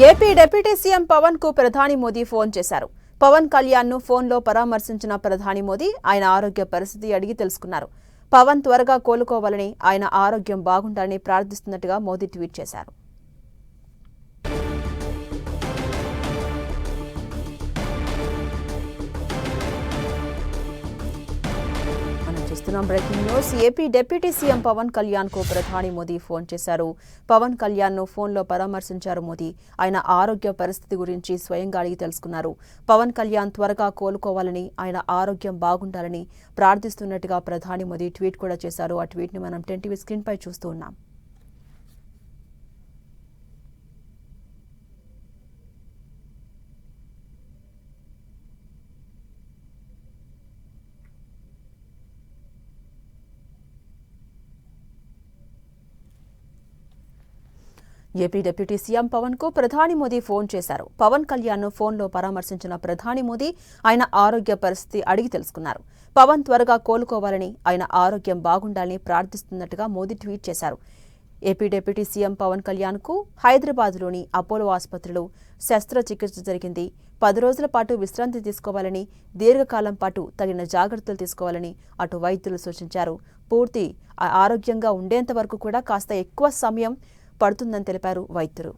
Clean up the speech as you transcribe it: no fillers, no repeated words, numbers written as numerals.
AP deputy CM Pawan కు ప్రధాని Modi phone చేశారు. పవన్ కళ్యాణ్ ను ఫోన్లో పరామర్శించిన ప్రధాని మోదీ ఆయన ఆరోగ్య పరిస్థితి అడిగి తెలుసుకున్నారు. పవన్ త్వరగా కోలుకోవాలని, ఆయన ఆరోగ్యం బాగుండాలని ప్రార్థిస్తున్నట్టుగా మోదీ ట్వీట్ చేశారు. Breaking news. AP deputy CM Pawan Kalyan కు ప్రధాని మోదీ ఫోన్ చేశారు. పవన్ కళ్యాణ్ ను ఫోన్లో పరామర్శించారు మోదీ. ఆయన ఆరోగ్య పరిస్థితి గురించి స్వయంగా అడిగి తెలుసుకున్నారు. పవన్ కళ్యాణ్ త్వరగా కోలుకోవాలని, ఆయన ఆరోగ్యం బాగుండాలని ప్రార్థిస్తున్నట్టుగా ప్రధాని మోదీ ట్వీట్ కూడా చేశారు. ఆ ట్వీట్ ని మనం 10 టీవీ స్క్రీన్ పై చూస్తూ ఉన్నాం. ఏపీ డిప్యూటీ సీఎం పవన్ కు ప్రధాని మోదీ ఫోన్ చేశారు. పవన్ కళ్యాణ్ ను ఫోన్లో పరామర్శించిన ప్రధాని మోదీ ఆయన ఆరోగ్య పరిస్థితి అడిగి తెలుసుకున్నారు. పవన్ త్వరగా కోలుకోవాలని, ఆయన ఆరోగ్యం బాగుండాలని ప్రార్థిస్తున్నట్టుగా మోదీ ట్వీట్ చేశారు. AP deputy CM Pawan Kalyan కు హైదరాబాద్లోని అపోలో ఆసుపత్రిలో శస్త్రచికిత్స జరిగింది. 10 రోజుల పాటు విశ్రాంతి తీసుకోవాలని, దీర్ఘకాలం పాటు తగిన జాగ్రత్తలు తీసుకోవాలని అటు వైద్యులు సూచించారు. పూర్తి ఆరోగ్యంగా ఉండేంత వరకు కూడా కాస్త ఎక్కువ సమయం పడుతుందని తెలిపారు వైద్యులు.